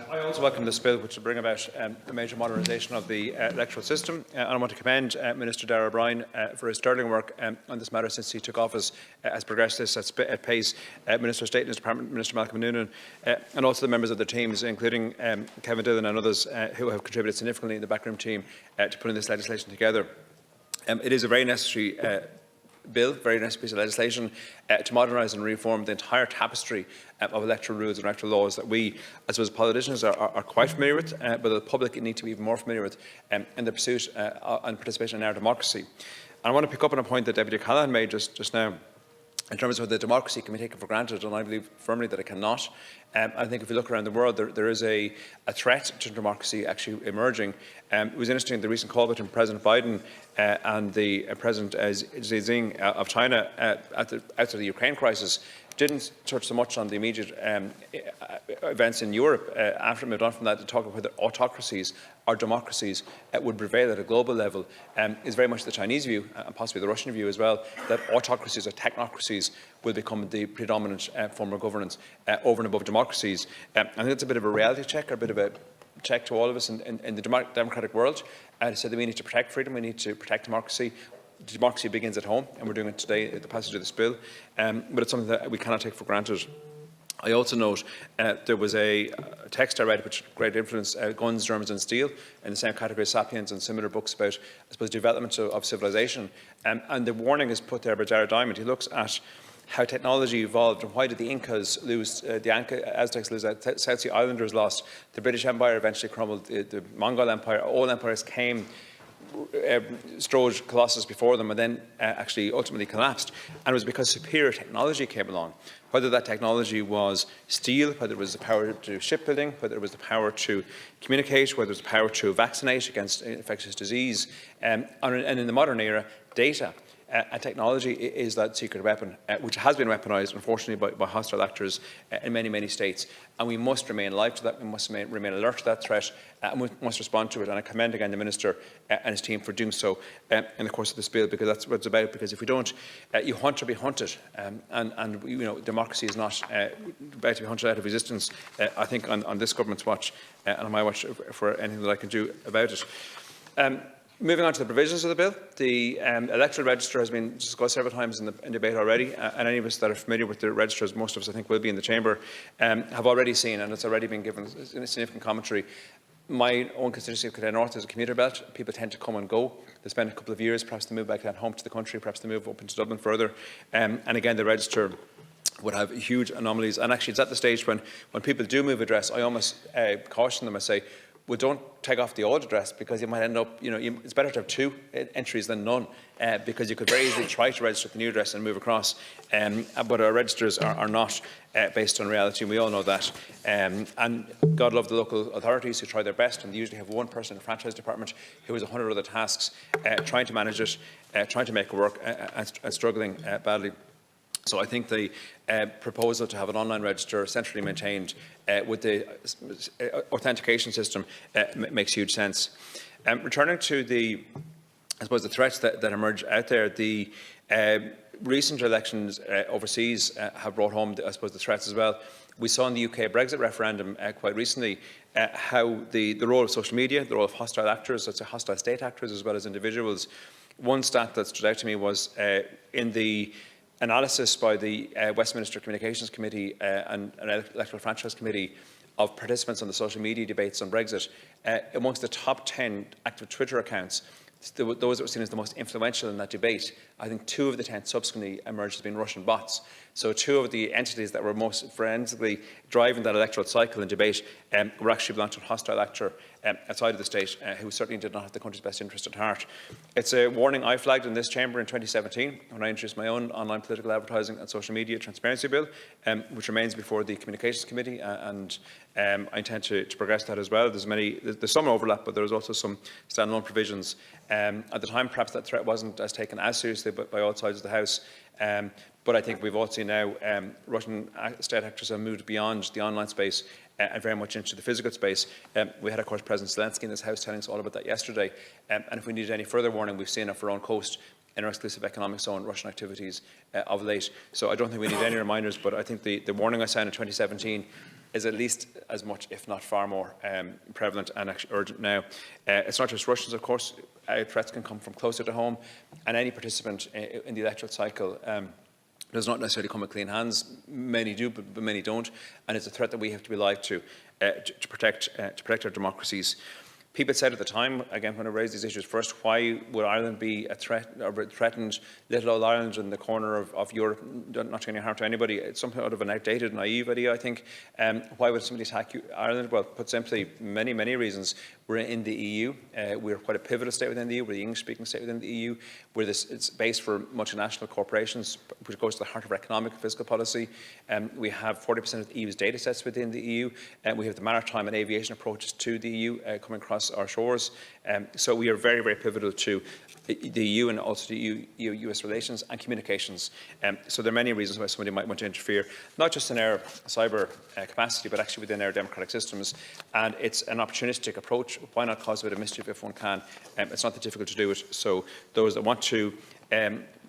I also welcome this bill, which will bring about a major modernisation of the electoral system. And I want to commend Minister Darragh O'Brien for his sterling work on this matter since he took office, has progressed this at pace. Minister of State in his department, Minister Malcolm Noonan, and also the members of the teams, including Kevin Dillon and others who have contributed significantly in the backroom team to putting this legislation together. It is a very necessary bill, very necessary piece of legislation to modernise and reform the entire tapestry of electoral rules and electoral laws that we, as well as politicians, are quite familiar with, but the public need to be even more familiar with in the pursuit and participation in our democracy. And I want to pick up on a point that Deputy Callahan made just now, in terms of whether democracy can be taken for granted, and I believe firmly that it cannot. I think if you look around the world, there is a threat to democracy actually emerging. It was interesting, the recent call between President Biden and the President Xi Jinping of China after the Ukraine crisis didn't touch so much on the immediate events in Europe. After it moved on from that, to talk about whether autocracies or democracies would prevail at a global level is very much the Chinese view, and possibly the Russian view as well, that autocracies or technocracies will become the predominant form of governance over and above democracies. I think it's a bit of a reality check, or a bit of a check to all of us in the democratic world, to say that we need to protect freedom, we need to protect democracy. Democracy begins at home, and we're doing it today at the passage of this bill, but it's something that we cannot take for granted. I also note there was a text I read which had great influence, Guns, Germs and Steel, in the same category as Sapiens and similar books about, I suppose, development of civilization. And the warning is put there by Jared Diamond. He looks at how technology evolved and why did the Incas lose, the Aztecs lose, the South Sea Islanders lost, the British Empire eventually crumbled, the Mongol Empire, all empires came, strode colossus before them, and then actually ultimately collapsed. And it was because superior technology came along. Whether that technology was steel, whether it was the power to do shipbuilding, whether it was the power to communicate, whether it was the power to vaccinate against infectious disease, and in the modern era, data. And technology is that secret weapon, which has been weaponised, unfortunately, by hostile actors in many, many states. And we must remain alive to that, we must remain alert to that threat, and we must respond to it. And I commend again the Minister and his team for doing so in the course of this bill, because that's what it's about. Because if we don't, you hunt or be hunted. And you know, democracy is not about to be hunted out of existence, I think, on this government's watch, and on my watch, for anything that I can do about it. Moving on to the provisions of the bill, the electoral register has been discussed several times in debate already, and any of us that are familiar with the register, as most of us I think will be in the chamber, have already seen, and it's already been given significant commentary. My own constituency of Kildare North is a commuter belt. People tend to come and go. They spend a couple of years, perhaps they move back down home to the country, perhaps they move up into Dublin further, and again the register would have huge anomalies. And actually it's at the stage when people do move address, I almost caution them. I say, well, don't take off the old address, because you might end up, it's better to have two entries than none, because you could very easily try to register the new address and move across, but our registers are not based on reality, and we all know that. And God love the local authorities who try their best, and they usually have one person in the franchise department who has 100 other tasks, trying to manage it, trying to make it work, and struggling badly. So I think the proposal to have an online register centrally maintained with the authentication system makes huge sense. Returning to the threats that emerge out there, the recent elections overseas have brought home, the threats as well. We saw in the UK Brexit referendum quite recently how the role of social media, the role of hostile actors, that's hostile state actors as well as individuals. One stat that stood out to me was in the analysis by the Westminster Communications Committee and Electoral Franchise Committee of participants on the social media debates on Brexit, amongst the top 10 active Twitter accounts, those that were seen as the most influential in that debate, I think 2 of the 10 subsequently emerged as being Russian bots. So 2 of the entities that were most forensically driving that electoral cycle and debate were actually belonging to a hostile actor outside of the state, who certainly did not have the country's best interest at heart. It's a warning I flagged in this chamber in 2017 when I introduced my own online political advertising and social media transparency bill, which remains before the Communications Committee, and I intend to progress that as well. There's some overlap, but there's also some standalone provisions. At the time, perhaps that threat wasn't as taken as seriously by all sides of the House. But I think we've all seen now Russian state actors have moved beyond the online space and very much into the physical space. We had, of course, President Zelensky in this House telling us all about that yesterday. And if we needed any further warning, we've seen off our own coast in our exclusive economic zone Russian activities of late. So I don't think we need any reminders, but I think the warning I sounded in 2017 is at least as much, if not far more, prevalent and actually urgent now. It's not just Russians, of course. Threats can come from closer to home, and any participant in the electoral cycle does not necessarily come with clean hands. Many do, but many don't, and it's a threat that we have to be alive to protect our democracies. People said at the time, again, when I raised these issues first, why would Ireland be a threat or threatened little old Ireland in the corner of Europe, not doing any harm to anybody? It's something out of an outdated, naive idea, I think. Why would somebody attack Ireland? Well, put simply, many, many reasons. We're in the EU. We're quite a pivotal state within the EU. We're the English-speaking state within the EU. It's base for multinational corporations, which goes to the heart of our economic and fiscal policy. We have 40% of the EU's data sets within the EU. We have the maritime and aviation approaches to the EU coming across our shores. So we are very, very pivotal to the EU and also to EU-US relations and communications. So there are many reasons why somebody might want to interfere, not just in our cyber capacity, but actually within our democratic systems. And it's an opportunistic approach. Why not cause a bit of mischief if one can? It's not that difficult to do it. So those that want to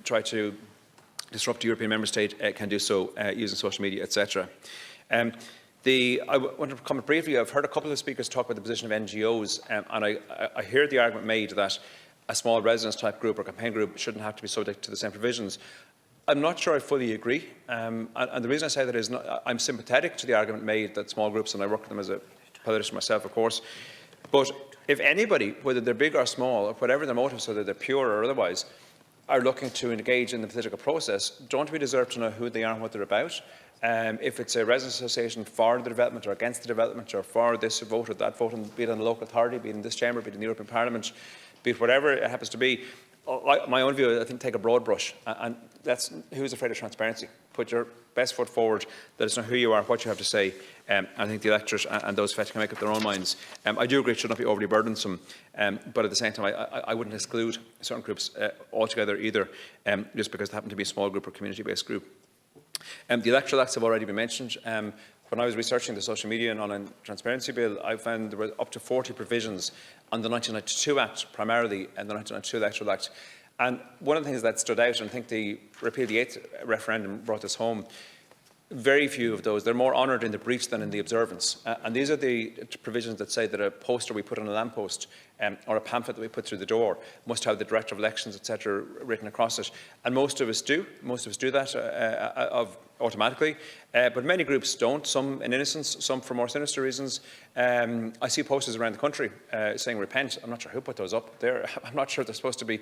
try to disrupt the European member state can do so using social media, etc. I want to comment briefly. I've heard a couple of speakers talk about the position of NGOs, and I hear the argument made that a small residence-type group or campaign group shouldn't have to be subject to the same provisions. I'm not sure I fully agree, and the reason I say that is I'm sympathetic to the argument made that small groups, and I work with them as a politician myself, of course, but if anybody, whether they're big or small, or whatever their motives, whether they're pure or otherwise, are looking to engage in the political process, don't we deserve to know who they are and what they're about? If it's a residents' association for the development or against the development or for this vote or that vote, be it on the local authority, be it in this chamber, be it in the European Parliament, be it whatever it happens to be, my own view, I think, take a broad brush. And that's who's afraid of transparency. Put your best foot forward. Let us know who you are, what you have to say. I think the electorate and those affected can make up their own minds. I do agree it should not be overly burdensome, but at the same time, I wouldn't exclude certain groups altogether either, just because they happen to be a small group or community-based group. The electoral acts have already been mentioned. When I was researching the Social Media and Online Transparency Bill, I found there were up to 40 provisions on the 1992 Act, primarily, and the 1992 Electoral Act. And one of the things that stood out, and I think the repeal of the 8th referendum brought this home, very few of those, they're more honoured in the breach than in the observance. And these are the provisions that say that a poster we put on a lamppost or a pamphlet that we put through the door must have the Director of Elections, etc., written across it. And most of us do. Most of us do that automatically. But many groups don't, some in innocence, some for more sinister reasons. I see posters around the country saying repent. I'm not sure who put those up there. I'm not sure they're supposed to be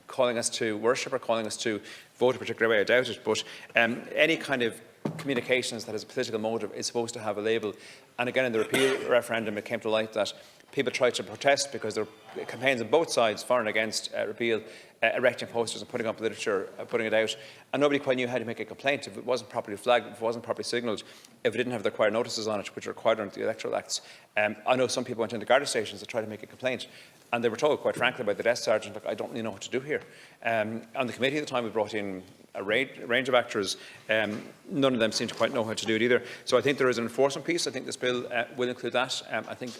calling us to worship or calling us to vote a particular way. I doubt it. But any kind of communications that has a political motive is supposed to have a label. And again, in the repeal referendum, it came to light that people tried to protest because there were campaigns on both sides, for and against repeal, erecting posters and putting up literature, putting it out, and nobody quite knew how to make a complaint if it wasn't properly flagged, if it wasn't properly signalled, if it didn't have the required notices on it, which are required under the Electoral Acts. I know some people went into Garda stations to try to make a complaint, and they were told, quite frankly, by the desk sergeant, look, I don't really know what to do here. On the committee at the time, we brought in a range of actors. None of them seem to quite know how to do it either. So I think there is an enforcement piece. I think this bill will include that. I think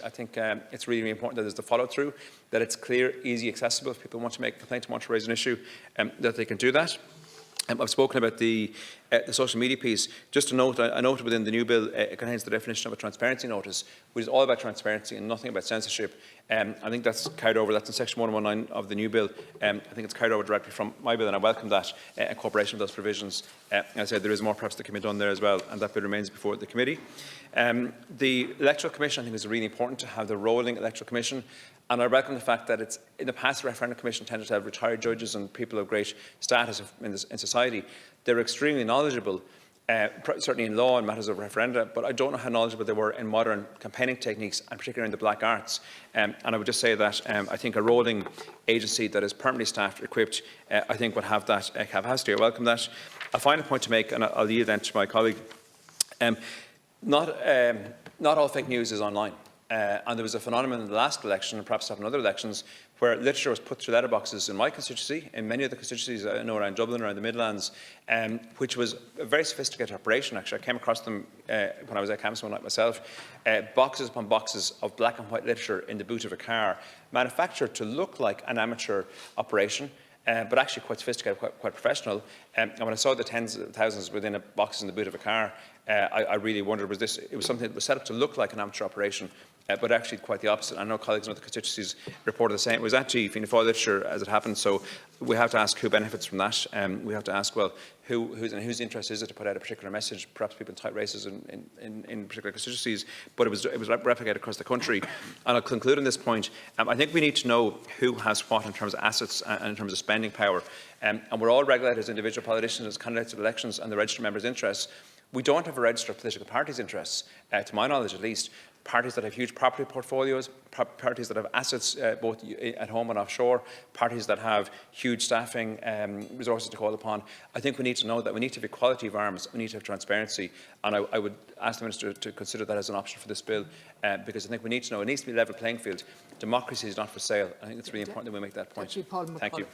it's really, really important that there's the follow-through, that it's clear, easy, accessible. If people want to make a complaint, want to raise an issue, that they can do that. I've spoken about the social media piece. Just to note, I noted within the new bill, it contains the definition of a transparency notice, which is all about transparency and nothing about censorship. I think that's carried over. That's in section 119 of the new bill. I think it's carried over directly from my bill, and I welcome that incorporation of those provisions. As I said, there is more perhaps that can be done there as well, and that bill remains before the committee. The Electoral Commission, I think, is really important to have the rolling Electoral Commission. And I welcome the fact that it's, in the past, the Referendum Commission tended to have retired judges and people of great status in society. They're extremely knowledgeable, certainly in law and matters of referenda, but I don't know how knowledgeable they were in modern campaigning techniques, and particularly in the black arts. And I would just say that I think a rolling agency that is permanently staffed, equipped, I think would have that capacity. I welcome that. A final point to make, and I'll yield then to my colleague. Not all fake news is online. And there was a phenomenon in the last election, and perhaps in other elections, where literature was put through letterboxes in my constituency, in many of the constituencies I know around Dublin, around the Midlands, which was a very sophisticated operation, actually. I came across them when I was at campus one night myself. Boxes upon boxes of black and white literature in the boot of a car, manufactured to look like an amateur operation, but actually quite sophisticated, quite professional, And when I saw the tens of thousands within a box in the boot of a car, I really wondered, it was something that was set up to look like an amateur operation, but actually quite the opposite. I know colleagues in other constituencies reported the same. It was actually Fianna Fáil literature as it happened, so we have to ask who benefits from that. We have to ask, well, whose interest is it to put out a particular message, perhaps people in tight races in particular constituencies, but it was replicated across the country. And I'll conclude on this point. I think we need to know who has what in terms of assets and in terms of spending power. And we're all regulated as individual politicians, as candidates at elections, and the registered members' interests. We don't have a register of political parties' interests, to my knowledge at least. Parties that have huge property portfolios, parties that have assets both at home and offshore, parties that have huge staffing resources to call upon. I think we need to know that we need to have equality of arms, we need to have transparency, and I would ask the Minister to consider that as an option for this bill, because I think we need to know it needs to be a level playing field. Democracy is not for sale. I think it's really important that we make that point. Thank you.